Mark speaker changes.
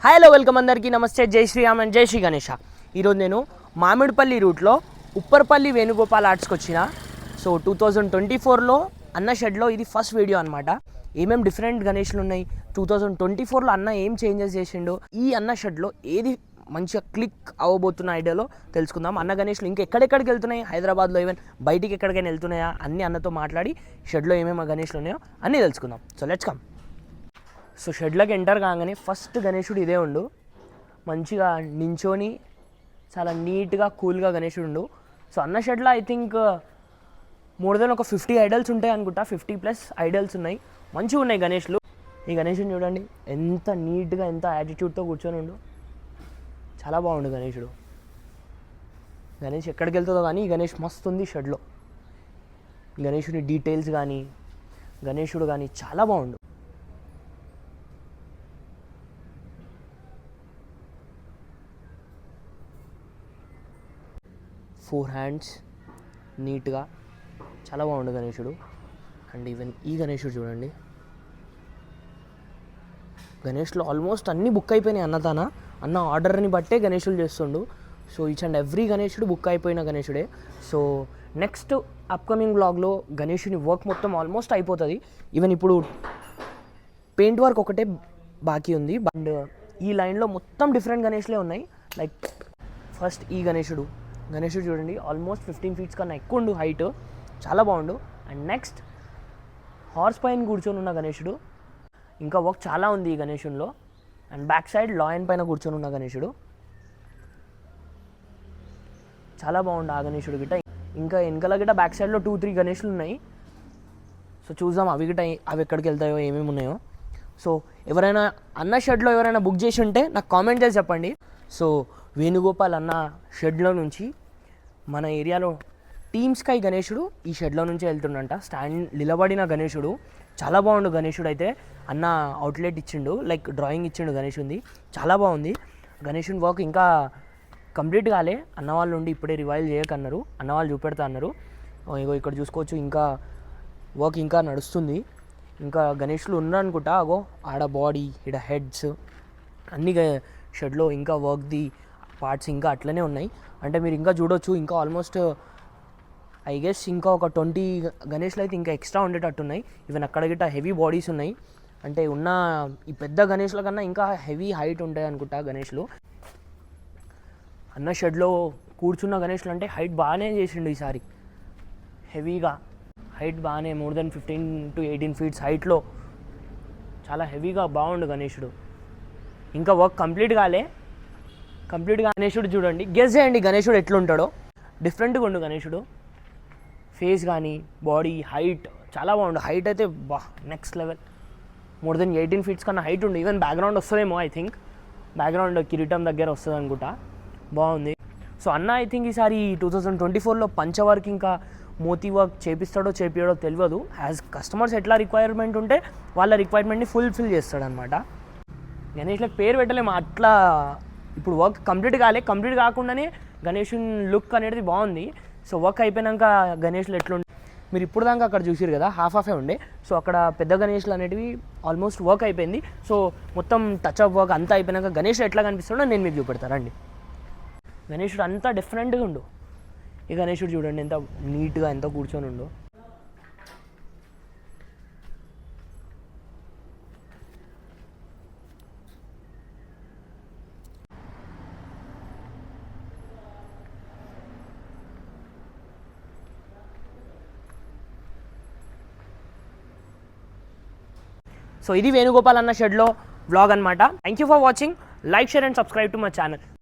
Speaker 1: Hi hello welcome అందరికీ నమస్తే, జై శ్రీరామ్ అండ్ జై శ్రీ గణేష. ఈరోజు నేను మామిడిపల్లి రూట్లో ఉప్పర్పల్లి వేణుగోపాల్ ఆర్ట్స్కి వచ్చిన. సో 2024లో అన్న షెడ్లో ఇది ఫస్ట్ వీడియో అనమాట. ఏమేమి డిఫరెంట్ గణేష్లు ఉన్నాయి, 2024లో అన్న ఏం చేంజెస్ చేసిండో, ఈ అన్న షెడ్లో ఏది మంచిగా క్లిక్ అవ్వబోతున్న ఐడియాలో తెలుసుకుందాం. అన్న గణేష్లు ఇంకా ఎక్కడెక్కడికి వెళ్తున్నాయి, హైదరాబాద్లో ఈవెన్ బయటికి ఎక్కడికైనా వెళ్తున్నాయా అన్నీ అన్నతో మాట్లాడి షెడ్లో ఏమేమి గణేష్లు ఉన్నాయో అన్నీ తెలుసుకుందాం. So let's come. సో షెడ్లోకి ఎంటర్ కాగానే ఫస్ట్ గణేశుడు ఇదే ఉండు, మంచిగా నించొని చాలా నీట్గా కూల్గా గణేశుడు ఉండు. సో అన్న షెడ్లో ఐ థింక్ మోర్ దెన్ ఒక 50 ఐడల్స్ ఉంటాయి అనుకుంటా, 50+ ఐడల్స్ ఉన్నాయి, మంచిగా ఉన్నాయి గణేష్లు. ఈ గణేశుని చూడండి ఎంత నీట్గా ఎంత యాటిట్యూడ్తో కూర్చొని ఉండు, చాలా బాగుండు గణేశుడు. గణేష్ ఎక్కడికి వెళ్తుందో కానీ ఈ గణేష్ మస్తు ఉంది షెడ్లో. ఈ గణేశుని డీటెయిల్స్ కానీ గణేశుడు కానీ చాలా బాగుండు. 4 హ్యాండ్స్ నీట్గా చాలా బాగుండు గణేశుడు. అండ్ ఈవెన్ ఈ గణేశుడు చూడండి, గణేష్లో ఆల్మోస్ట్ అన్నీ బుక్ అయిపోయినాయి అన్న ఆర్డర్ని బట్టే గణేశులు చేస్తుండు. సో ఈచ్ అండ్ ఎవ్రీ గణేశుడు బుక్ అయిపోయిన గణేశుడే. సో నెక్స్ట్ అప్కమింగ్ బ్లాగ్లో గణేశుని వర్క్ మొత్తం ఆల్మోస్ట్ అయిపోతుంది. ఈవెన్ ఇప్పుడు పెయింట్ వర్క్ ఒకటే బాకీ ఉంది. అండ్ ఈ లైన్లో మొత్తం డిఫరెంట్ గణేష్లే ఉన్నాయి. లైక్ ఫస్ట్ ఈ గణేశుడు చూడండి ఆల్మోస్ట్ 15 feet కన్నా ఎక్కువ ఉండు హైట్, చాలా బాగుండు. అండ్ నెక్స్ట్ హార్స్ పైన కూర్చొని ఉన్న గణేశుడు, ఇంకా వర్క్ చాలా ఉంది ఈ గణేశునిలో. అండ్ బ్యాక్ సైడ్ లాయన్ పైన కూర్చొని ఉన్న గణేశుడు చాలా బాగుండు ఆ గణేశుడు గిట్ట. ఇంకా వెనకాల గిట్ట బ్యాక్ సైడ్లో 2-3 గణేశులు ఉన్నాయి. సో చూద్దాం అవి గిట్ట అవి ఎక్కడికి వెళ్తాయో ఏమేమి ఉన్నాయో. సో ఎవరైనా అన్న షెడ్లో ఎవరైనా బుక్ చేసి ఉంటే నాకు కామెంట్ చేసి చెప్పండి. సో వేణుగోపాల్ అన్న షెడ్లో నుంచి మన ఏరియాలో టీమ్ స్కై గణేశుడు ఈ షెడ్లో నుంచి వెళ్తుండంట. స్టాండ్ నిలబడిన గణేశుడు చాలా బాగుండు. గణేశుడు అయితే అన్న అవుట్లెట్ ఇచ్చిండు, లైక్ డ్రాయింగ్ ఇచ్చిండు గణేశుంది, చాలా బాగుంది. గణేశుని వర్క్ ఇంకా కంప్లీట్ కాలే, అన్న వాళ్ళు ఉండి ఇప్పుడే రివైల్ చేయకన్నారు, అన్న వాళ్ళు చూపెడతా అన్నారు. ఇగో ఇక్కడ చూసుకోవచ్చు, ఇంకా వర్క్ ఇంకా నడుస్తుంది. ఇంకా గణేశులు ఉన్నారనుకుంటా, అగో ఆడ బాడీ ఈడ హెడ్స్ అన్నీ షెడ్లో ఇంకా వర్క్ది పార్ట్స్ ఇంకా అట్లనే ఉన్నాయి. అంటే మీరు ఇంకా చూడొచ్చు, ఇంకా ఆల్మోస్ట్ ఐ గెస్ ఇంకా ఒక 20 గణేష్లు అయితే ఇంకా ఎక్స్ట్రా ఉండేటట్టున్నాయి. ఈవెన్ అక్కడ గిట్ట హెవీ బాడీస్ ఉన్నాయి, అంటే ఉన్న ఈ పెద్ద గణేష్ల కన్నా ఇంకా హెవీ హైట్ ఉంటాయి అనుకుంటా గణేష్లు. అన్న షెడ్లో కూర్చున్న గణేష్లు అంటే హైట్ బాగానే చేసిండు ఈసారి, హెవీగా హైట్ బాగానే మోర్ దెన్ 15 to 18 feet హైట్లో చాలా హెవీగా బాగుండు గణేశుడు. ఇంకా వర్క్ కంప్లీట్గా గణేశుడు చూడండి, గెస్ చేయండి గణేశుడు ఎట్లుంటాడో. డిఫరెంట్గా ఉండు గణేశుడు, ఫేస్ కానీ బాడీ హైట్ చాలా బాగుండు. హైట్ అయితే next level, more than 18 feet కన్నా హైట్ ఉండు. ఈవెన్ బ్యాక్గ్రౌండ్ వస్తుందేమో, ఐ థింక్ బ్యాక్గ్రౌండ్ కిరీటం దగ్గర వస్తుంది అనుకుంటా, బాగుంది. సో అన్న ఐ థింక్ ఈసారి 2024లో పంచ వర్క్ ఇంకా మోతీ వర్క్ చేపిస్తాడో చేపియడో తెలియదు. యాజ్ కస్టమర్స్ ఎట్లా రిక్వైర్మెంట్ ఉంటే వాళ్ళ రిక్వైర్మెంట్ని ఫుల్ఫిల్ చేస్తాడనమాట. గణేష్లకు పేరు పెట్టలేము అట్లా. ఇప్పుడు వర్క్ కంప్లీట్ కాకుండానే గణేషుని లుక్ అనేది బాగుంది. సో వర్క్ అయిపోయినాక గణేష్లు ఎట్లుండే మీరు ఇప్పుడు దాకా అక్కడ చూసారు కదా, హాఫే ఉండే. సో అక్కడ పెద్ద గణేష్లు అనేటివి ఆల్మోస్ట్ వర్క్ అయిపోయింది. సో మొత్తం టచ్ అప్ వర్క్ అంతా అయిపోయినాక గణేష్ ఎట్లా కనిపిస్తుండో నేను మీకు చూపెడతానండి. గణేశుడు అంతా డిఫరెంట్గా ఉండు. ఈ గణేశుడు చూడండి ఎంత నీట్గా ఎంత కూర్చొని ఉండు. సో ఇది వేణుగోపాల్ అన్న షెడ్లో వ్లాగ్ అనమాట. Thank you for watching. Like, share and subscribe to my channel.